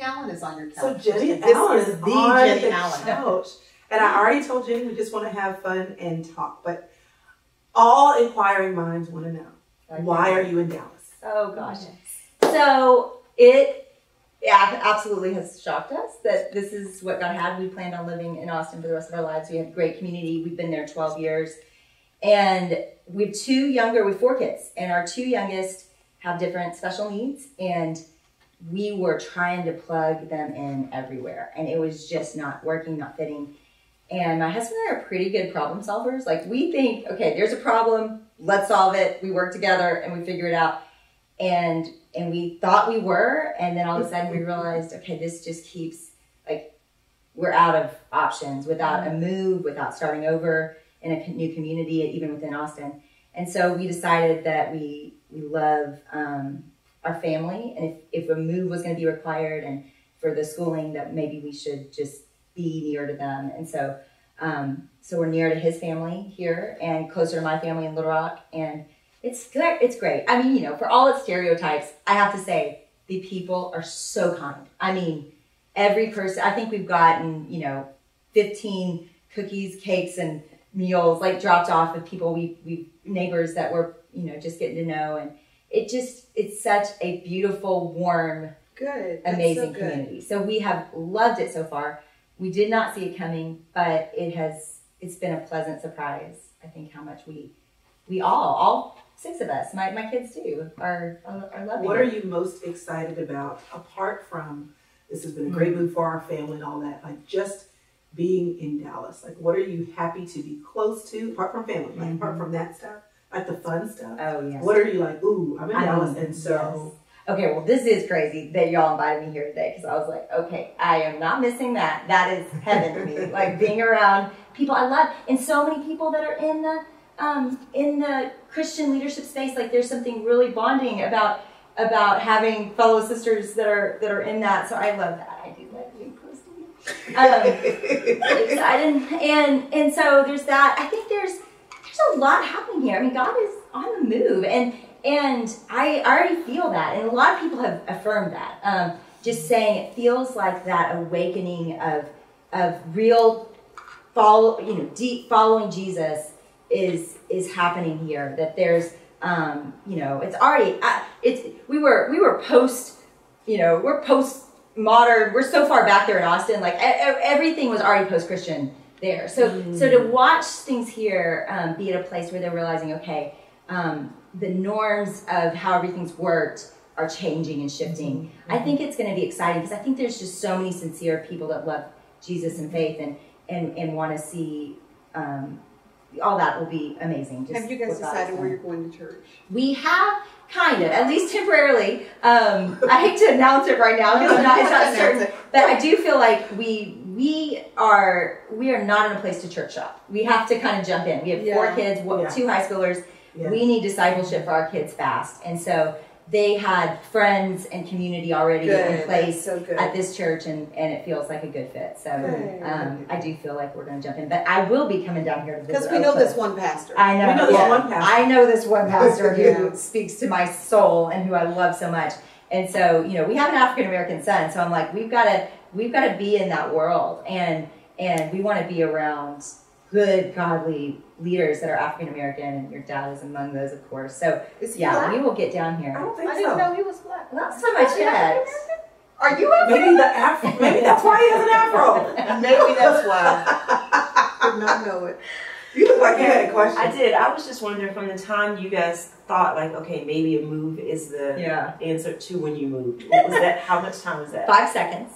Allen is on your couch. So Jennie Allen is the on Jennie the Allen couch. And I already told Jennie we just want to have fun and talk. But all inquiring minds want to know, why are you in Dallas? Oh, gosh. So it absolutely has shocked us that this is what God had. We planned on living in Austin for the rest of our lives. We have a great community. We've been there 12 years. And we have 4 kids. And our 2 youngest have different special needs. And we were trying to plug them in everywhere. And it was just not working, not fitting. And my husband and I are pretty good problem solvers. Like, we think, okay, there's a problem, let's solve it. We work together and we figure it out. And we thought we were, and then all of a sudden we realized, okay, this just keeps, like, we're out of options without a move, without starting over in a new community, even within Austin. And so we decided that we love our family, and if a move was going to be required and for the schooling, that maybe we should just be near to them. And so so we're near to his family here and closer to my family in Little Rock, and it's good. It's great. I mean, you know, for all its stereotypes, I have to say the people are so kind. I mean, every person, I think we've gotten, 15 cookies, cakes, and meals like dropped off with people we neighbors that we're, just getting to know. And it's such a beautiful, warm, amazing community. So we have loved it so far. We did not see it coming, but it's been a pleasant surprise. I think how much we all 6 of us, my kids too, are loving it. What are you most excited about, apart from this has been a great move for our family and all that, like just being in Dallas? Like, what are you happy to be close to, apart from family, like apart from that stuff, like the fun stuff? Oh, yes. What are you like, ooh, I'm in Dallas, and so... Yes. Okay, well, this is crazy that y'all invited me here today, because I was like, okay, I am not missing that. That is heaven to me, like being around people I love, and so many people that are in the Christian leadership space. Like, there's something really bonding about having fellow sisters that are in that. So I love that. I do like being close to you. Excited, and so there's that. I think there's a lot happening here. I mean, God is on the move, and I already feel that, and a lot of people have affirmed that. Just saying, it feels like that awakening of real deep following Jesus is happening here. That there's it's already we were post we're post modern. We're so far back there in Austin. Like everything was already post Christian there. So to watch things here be at a place where they're realizing, okay, the norms of how everything's worked are changing and shifting. I think it's going to be exciting, because I think there's just so many sincere people that love Jesus and faith and want to see all that will be amazing. Have you guys decided where you're going to church? We have, kind of, at least temporarily. I hate to announce it right now because it's not certain, but I do feel like we are not in a place to church shop. We have to kind of jump in. We have 4 kids, 2 high schoolers. Yeah. We need discipleship for our kids fast. And so they had friends and community already in place at this church, and it feels like a good fit. So I do feel like we're going to jump in. But I will be coming down here to visit. Because we know this one pastor. I know. We know this one pastor. I know this one pastor who speaks to my soul and who I love so much. And so, we have an African-American son. So I'm like, we've got to be in that world. And we want to be around good, godly leaders that are African-American, and your dad is among those, of course. So, we will get down here. I didn't know he was black. Last time I checked. Are you African? Maybe that's why he has an afro. Maybe that's why. Did not know it. You look like you had a question. I did. I was just wondering, from the time you guys thought, like, okay, maybe a move is the answer to when you moved. What was that? How much time was that? 5 seconds.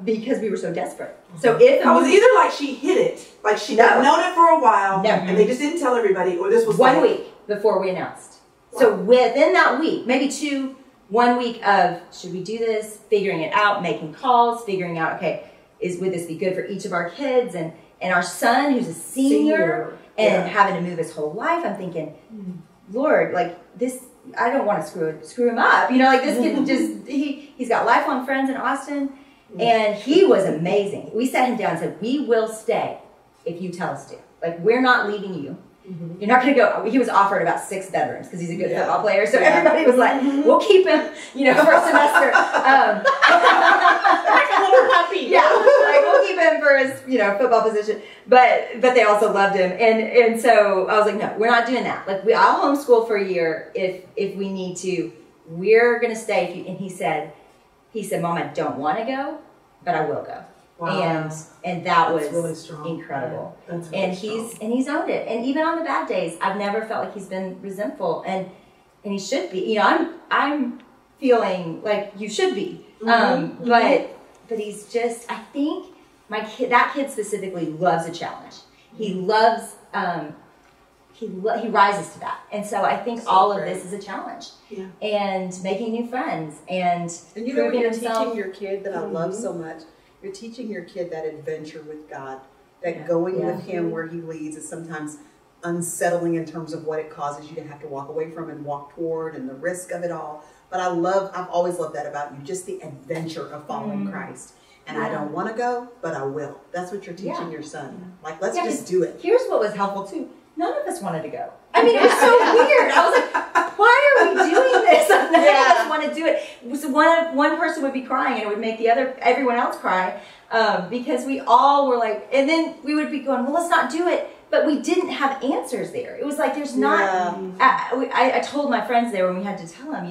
Because we were so desperate. So if I was either like she hid it, like she had known it for a while, and they just didn't tell everybody, or this was 1 week before we announced. Wow. So within that week, maybe 1 week of, should we do this? Figuring it out, making calls, figuring out, okay, would this be good for each of our kids? And our son, who's a senior. And having to move his whole life, I'm thinking, Lord, like this, I don't want to screw him up. Like this kid just, he's got lifelong friends in Austin. And he was amazing. We sat him down and said, we will stay if you tell us to. Like, we're not leaving you. You're not going to go. He was offered about 6 bedrooms because he's a good football player. So everybody was like, we'll keep him, for a semester. Like a little puppy. Yeah, like we'll keep him for his, football position. But they also loved him. And so I was like, no, we're not doing that. Like I'll homeschool for a year if we need to. We're going to stay. And he said, Mom, I don't want to go, but I will go. Wow. And that was really strong. Incredible. Yeah, that's really strong. He's owned it. And even on the bad days, I've never felt like he's been resentful. And he should be. I'm feeling like you should be. But he's just, I think that kid specifically loves a challenge. He loves he rises to that. And so I think all of this is a challenge. Yeah. And making new friends and you know what you're teaching your kid that I love so much? You're teaching your kid that adventure with God, that going with him where he leads is sometimes unsettling in terms of what it causes you to have to walk away from and walk toward and the risk of it all. But I've always loved that about you, just the adventure of following Christ. And I don't want to go, but I will. That's what you're teaching your son. Like, let's just do it. Here's what was helpful too. None of us wanted to go. I mean, it was so weird. I was like, why are we doing this? None of us want to do it. So one person would be crying and it would make everyone else cry because we all were like, and then we would be going, well, let's not do it. But we didn't have answers there. It was like, there's not, I told my friends there when we had to tell them,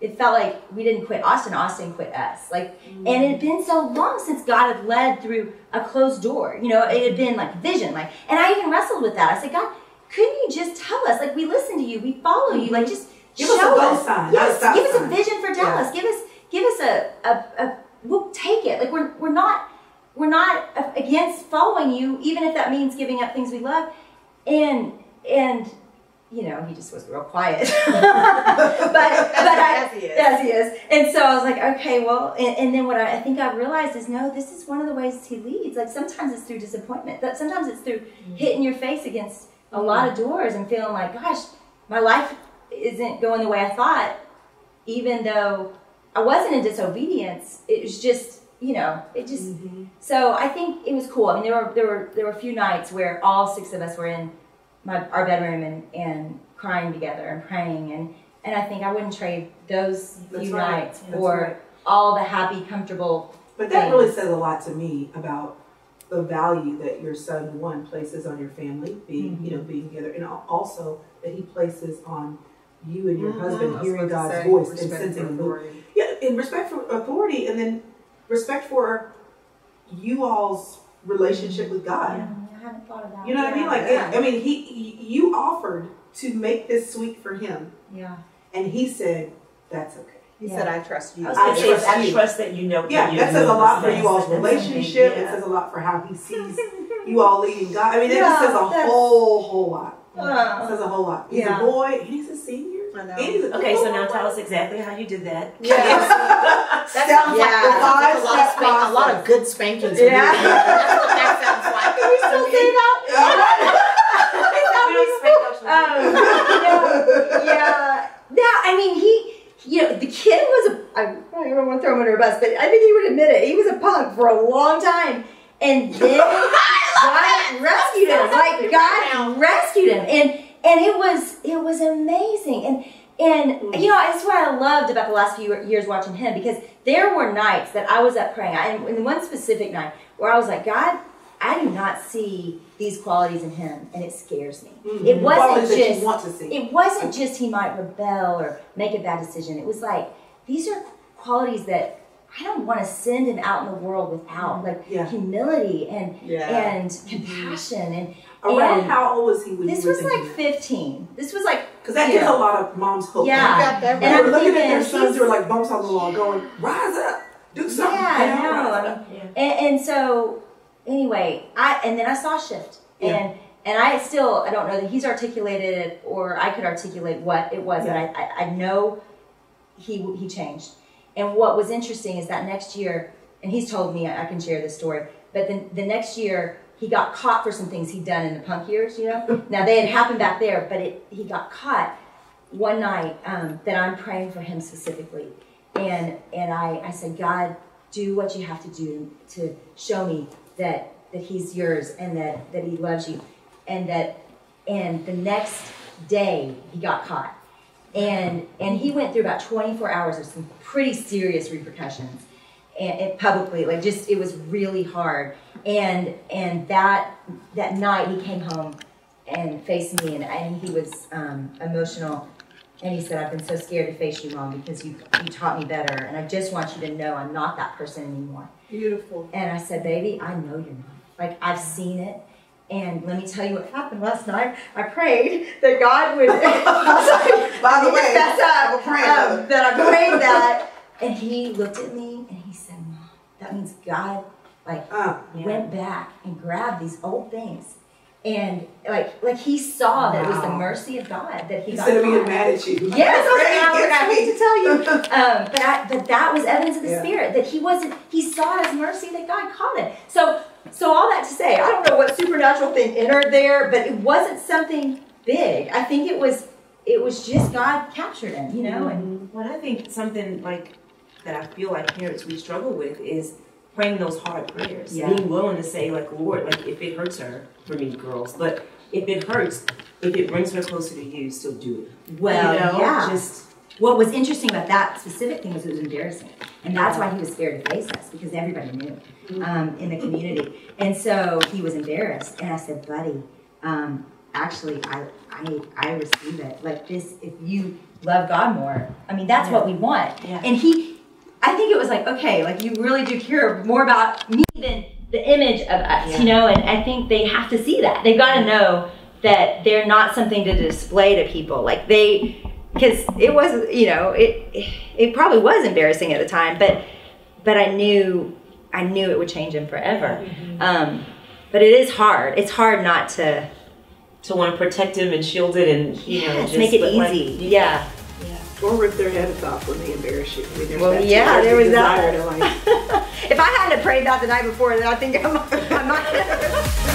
it felt like we didn't quit Austin. Austin quit us. Like, and it had been so long since God had led through a closed door. It had been like vision. Like, and I even wrestled with that. I said, God, couldn't you just tell us? Like, we listen to you, we follow you. Like, just give us a go sign. Yes, give us a vision for Dallas. Give us a. We'll take it. Like, we're not against following you, even if that means giving up things we love. And he just was real quiet. but as he is. And so I was like, okay, well, and then what I think I realized is, no, this is one of the ways he leads. Like, sometimes it's through disappointment. Sometimes it's through hitting your face against a lot of doors and feeling like, gosh, my life isn't going the way I thought, even though I wasn't in disobedience. It was just, it just. So I think it was cool. I mean, there were a few nights where all 6 of us were in our bedroom and crying together and praying, and I think I wouldn't trade those few nights for all the happy, comfortable. But that really says a lot to me about the value that your son places on your family, being being together, and also that he places on you and your husband hearing God's voice and sensing authority. Yeah, and respect for authority, and then respect for you all's relationship with God. Yeah, I haven't thought of that. You know what I mean? Like, I mean, you offered to make this sweet for him. Yeah. And he said, "That's okay." He said, "I trust you." I trust that you know. Yeah, that says a lot for you all's relationship. It says a lot for how he sees you all leading God. I mean, it just says a whole lot. It says a whole lot. He's a boy, and he's a senior. I know. Okay, so now tell us exactly how you did that. That sounds like a lot of good spankings. Yeah. That's what that sounds like. Can we still say that? Yeah. I mean, the kid was I don't want to throw him under a bus, but I think he would admit it. He was a punk for a long time. And then God rescued him. Like, God rescued him. And it was amazing. And that's what I loved about the last few years watching him, because there were nights that I was up praying. And one specific night where I was like, God, I do not see these qualities in him, and it scares me. It wasn't just he might rebel or make a bad decision. It was like, these are qualities that I don't want to send him out in the world without, like humility and compassion and. Around how old was he when this was like 15? This was like, because that gives a lot of moms hope. Yeah, and they're looking at their sons who are like bumps on the wall, going, "Rise up, do something." Yeah, I know. And so anyway, then I saw a shift, and I don't know that he's articulated it or I could articulate what it was, but I know he changed. And what was interesting is that next year, and he's told me I can share this story, but the next year. He got caught for some things he'd done in the punk years, Now, they had happened back there, but he got caught one night that I'm praying for him specifically. And I said, God, do what you have to do to show me that he's yours and that he loves you. And that And the next day he got caught. And he went through about 24 hours of some pretty serious repercussions. And publicly, like just, it was really hard. And that night he came home and faced me, and he was emotional. And he said, I've been so scared to face you, Mom, because you taught me better. And I just want you to know I'm not that person anymore. Beautiful. And I said, baby, I know you're not. Like, I've seen it. And let me tell you what happened last night. I prayed that God would, by the way, that I prayed that. And he looked at me and he said, Mom, that means God went back and grabbed these old things. And like he saw that it was the mercy of God that he got instead of being mad at you. Yes, I hate to tell you. But that was evidence of the Spirit, that he saw his mercy, that God caught it. So all that to say, I don't know what supernatural thing entered there, but it wasn't something big. I think it was just God captured him, you know. And well, I think something like that I feel like parents we struggle with is praying those hard prayers. Yeah. Being willing to say, like, Lord, like, if it hurts her, for me, girls, but if it hurts, if it brings her closer to you, still do it. Well, just what was interesting about that specific thing was it was embarrassing. And that's why he was scared to face us, because everybody knew in the community. And so he was embarrassed. And I said, buddy, actually, I receive it. Like this, if you love God more, I mean, that's what we want. Yeah. And I think it was like, okay, like you really do care more about me than the image of us, you know, and I think they have to see that. They've got to know that they're not something to display to people. Like because it was, you know, it probably was embarrassing at the time, but I knew it would change him forever. But it is hard. It's hard not to want to protect him and shield it and, you know, just make it easy. Yeah. Or rip their heads off when they embarrass you. I mean, there was that. If I hadn't prayed that the night before, then I think I might have.